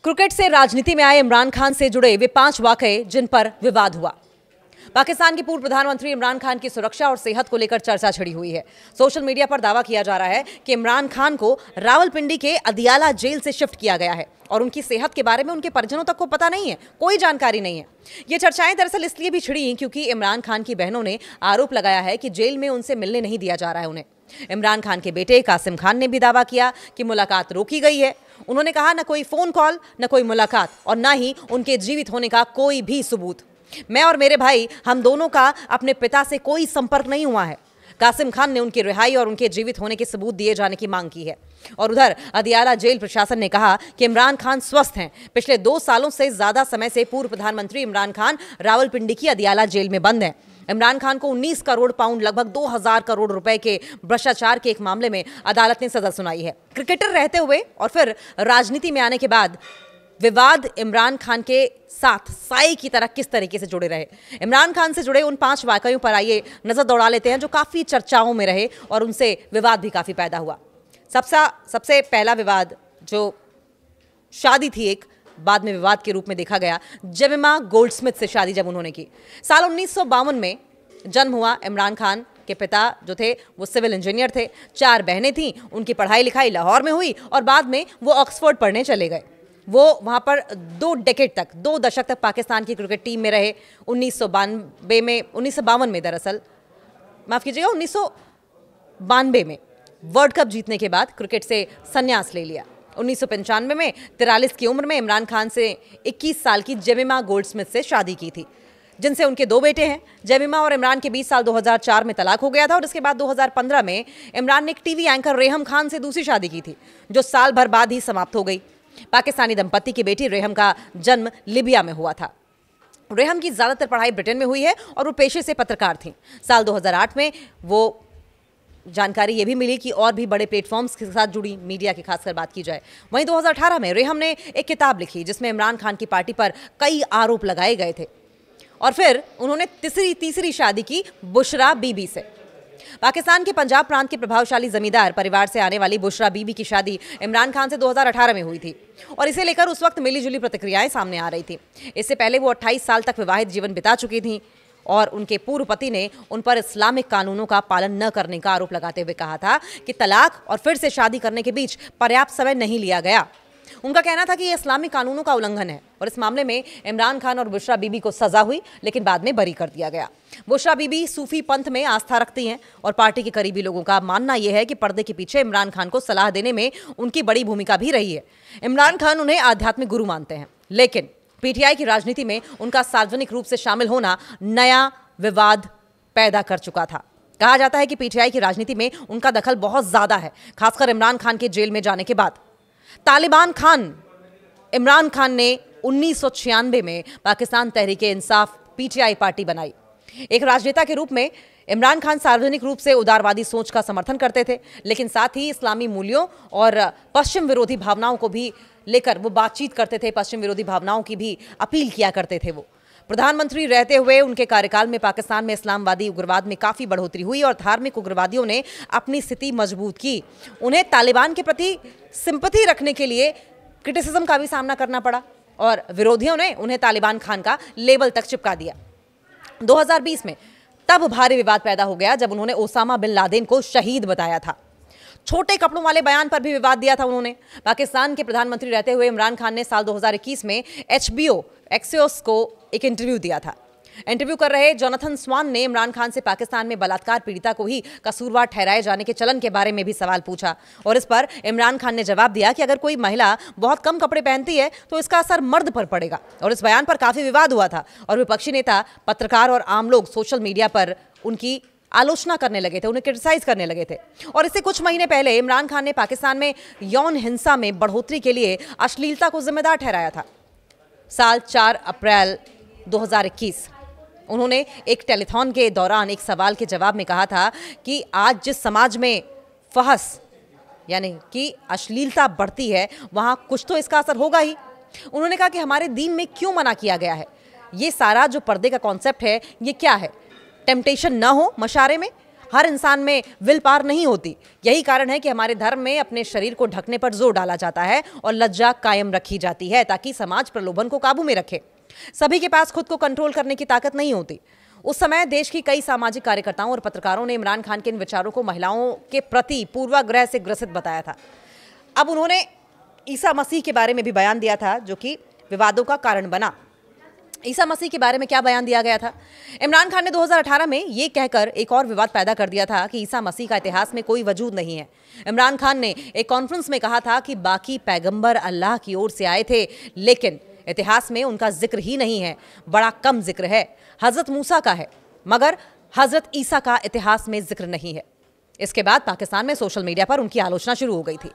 Cricket से राजनीति में आए इमरान खान से जुड़े वे 5 वाकये जिन पर विवाद हुआ। पाकिस्तान के पूर्व प्रधानमंत्री इमरान खान की सुरक्षा और सेहत को लेकर चर्चा छिड़ी हुई है। सोशल मीडिया पर दावा किया जा रहा है कि इमरान खान को रावलपिंडी के अदियाला जेल से शिफ्ट किया गया है और उनकी सेहत के बारे में उनके परिजनों तक को पता नहीं है, कोई जानकारी नहीं है। ये चर्चाएं दरअसल इसलिए भी छिड़ी क्योंकि इमरान खान की बहनों ने आरोप लगाया है कि जेल में उनसे मिलने नहीं दिया जा रहा है उन्हें। इमरान खान के बेटे कासिम खान ने भी दावा किया कि मुलाकात रोकी गई है। उन्होंने कहा न कोई फोन कॉल, न कोई मुलाकात और न ही उनके जीवित होने का कोई भी सबूत। मैं और मेरे भाई, हम दोनों का अपने पिता से कोई संपर्क नहीं हुआ है। कासिम खान ने उनकी रिहाई और उनके जीवित होने के सबूत दिए जाने की मांग की है। और उधर अदियाला जेल प्रशासन ने कहा कि इमरान खान स्वस्थ हैं। पिछले 2 सालों से ज्यादा समय से पूर्व प्रधानमंत्री इमरान खान रावलपिंडी की अदियाला जेल में बंद हैं। इमरान खान को 19 करोड़ पाउंड लगभग 2000 करोड़ रुपए के भ्रष्टाचार के एक मामले में अदालत ने सजा सुनाई है। क्रिकेटर रहते हुए और फिर राजनीति में आने के बाद विवाद इमरान खान के साथ साई की तरह किस तरीके से जुड़े रहे। इमरान खान से जुड़े उन 5 वाकयों पर आइए नजर दौड़ा लेते हैं जो काफी चर्चाओं में रहे और उनसे विवाद भी काफी पैदा हुआ। सबसे पहला विवाद जो शादी थी, एक बाद में विवाद के रूप में देखा गया, जेमिमा गोल्डस्मिथ से शादी जब उन्होंने की। साल 1952 में जन्म हुआ। इमरान खान के पिता जो थे वो सिविल इंजीनियर थे। 4 बहनें थीं। उनकी पढ़ाई लिखाई लाहौर में हुई और बाद में वो ऑक्सफोर्ड पढ़ने चले गए। वो वहाँ पर 2 दशक तक पाकिस्तान की क्रिकेट टीम में रहे। 1952 में दरअसल, माफ़ कीजिएगा, 1992 में वर्ल्ड कप जीतने के बाद क्रिकेट से संन्यास ले लिया। 1995 में 43 की उम्र में इमरान खान से 21 साल की जेमिमा गोल्डस्मिथ से शादी की थी, जिनसे उनके 2 बेटे हैं। जेमिमा और इमरान के बीच साल 2004 में तलाक हो गया था और इसके बाद 2015 में इमरान ने एक टीवी एंकर रेहम खान से दूसरी शादी की थी, जो साल भर बाद ही समाप्त हो गई। पाकिस्तानी दंपत्ति की बेटी रेहम का जन्म लिबिया में हुआ था। रेहम की ज्यादातर पढ़ाई ब्रिटेन में हुई है और वो पेशे से पत्रकार थीं। साल 2008 में वो जानकारी ये भी मिली कि और भी बड़े प्लेटफॉर्म्स के साथ जुड़ी, मीडिया की खासकर बात की जाए। वहीं 2018 में रेहम ने एक किताब लिखी जिसमें इमरान खान की पार्टी पर कई आरोप लगाए गए थे और फिर उन्होंने तीसरी शादी की बुशरा बीबी से। पाकिस्तान के पंजाब प्रांत के प्रभावशाली जमींदार परिवार से आने वाली बुशरा बीबी की शादी इमरान खान से 2018 में हुई थी और इसे लेकर उस वक्त मिलीजुली प्रतिक्रियाएं सामने आ रही थी। इससे पहले वो 28 साल तक विवाहित जीवन बिता चुकी थीं और उनके पूर्व पति ने उन पर इस्लामिक कानूनों का पालन न करने का आरोप लगाते हुए कहा था कि तलाक और फिर से शादी करने के बीच पर्याप्त समय नहीं लिया गया। उनका कहना था कि यह इस्लामिक कानूनों का उल्लंघन है और इस मामले में इमरान खान और बुशरा बीबी को सजा हुई, लेकिन बाद में बरी कर दिया गया। बुशरा बीबी सूफी पंथ में आस्था रखती हैं और पार्टी के करीबी लोगों का मानना यह है कि पर्दे के पीछे इमरान खान को सलाह देने में उनकी बड़ी भूमिका भी रही है। इमरान खान उन्हें आध्यात्मिक गुरु मानते हैं, लेकिन पीटीआई की राजनीति में उनका सार्वजनिक रूप से शामिल होना नया विवाद पैदा कर चुका था। कहा जाता है कि पीटीआई की राजनीति में उनका दखल बहुत ज्यादा है, खासकर इमरान खान के जेल में जाने के बाद। तालिबान खान इमरान खान ने 1996 में पाकिस्तान तहरीक-ए-इंसाफ पीटीआई पार्टी बनाई। एक राजनेता के रूप में इमरान खान सार्वजनिक रूप से उदारवादी सोच का समर्थन करते थे, लेकिन साथ ही इस्लामी मूल्यों और पश्चिम विरोधी भावनाओं को भी लेकर वो बातचीत करते थे। पश्चिम विरोधी भावनाओं की भी अपील किया करते थे। वो प्रधानमंत्री रहते हुए उनके कार्यकाल में पाकिस्तान में इस्लामवादी उग्रवाद में काफी बढ़ोतरी हुई और धार्मिक उग्रवादियों ने अपनी स्थिति मजबूत की। उन्हें तालिबान के प्रति सिंपैथी रखने के लिए क्रिटिसिज्म का भी सामना करना पड़ा और विरोधियों ने उन्हें तालिबान खान का लेबल तक चिपका दिया। 2020 में तब भारी विवाद पैदा हो गया जब उन्होंने ओसामा बिन लादेन को शहीद बताया था। छोटे कपड़ों वाले बयान पर भी विवाद दिया था उन्होंने। पाकिस्तान के प्रधानमंत्री रहते हुए इमरान खान ने साल 2021 में HBO एक्सियोस को एक इंटरव्यू दिया था। इंटरव्यू कर रहे जोनाथन स्वान ने इमरान खान से पाकिस्तान में बलात्कार पीड़िता को ही कसूरवार ठहराए जाने के चलन के बारे में भी सवाल पूछा और इस पर इमरान खान ने जवाब दिया कि अगर कोई महिला बहुत कम कपड़े पहनती है तो इसका असर मर्द पर पड़ेगा। और इस बयान पर काफी विवाद हुआ था और विपक्षी नेता, पत्रकार और आम लोग सोशल मीडिया पर उनकी आलोचना करने लगे थे, उन्हें क्रिटिसाइज करने लगे थे। और इससे कुछ महीने पहले इमरान खान ने पाकिस्तान में यौन हिंसा में बढ़ोतरी के लिए अश्लीलता को जिम्मेदार ठहराया था। साल 4 अप्रैल 2021 उन्होंने एक टेलीथॉन के दौरान एक सवाल के जवाब में कहा था कि आज जिस समाज में फहश यानी कि अश्लीलता बढ़ती है, वहां कुछ तो इसका असर होगा ही। उन्होंने कहा कि हमारे दीन में क्यों मना किया गया है? ये सारा जो पर्दे का कॉन्सेप्ट है, ये क्या है? टेम्पटेशन न हो मशारे में? हर इंसान में विल पावर नहीं होती। यही कारण है कि हमारे धर्म में अपने शरीर को ढकने पर जोर डाला जाता है और लज्जा कायम रखी जाती है ताकि समाज प्रलोभन को काबू में रखे। सभी के पास खुद को कंट्रोल करने की ताकत नहीं होती। उस समय देश की कई सामाजिक कार्यकर्ताओं और पत्रकारों ने इमरान खान के इन विचारों को महिलाओं के प्रति पूर्वाग्रह से ग्रसित बताया था। अब उन्होंने ईसा मसीह के बारे में भी बयान दिया था, जो कि विवादों का कारण बना। ईसा मसीह के बारे में क्या बयान दिया गया था? इमरान खान ने 2018 में ये कहकर एक और विवाद पैदा कर दिया था कि ईसा मसीह का इतिहास में कोई वजूद नहीं है। इमरान खान ने एक कॉन्फ्रेंस में कहा था कि बाकी पैगंबर अल्लाह की ओर से आए थे, लेकिन इतिहास में उनका जिक्र ही नहीं है, बड़ा कम जिक्र है। हजरत मूसा का है, मगर हजरत ईसा का इतिहास में जिक्र नहीं है। इसके बाद पाकिस्तान में सोशल मीडिया पर उनकी आलोचना शुरू हो गई थी।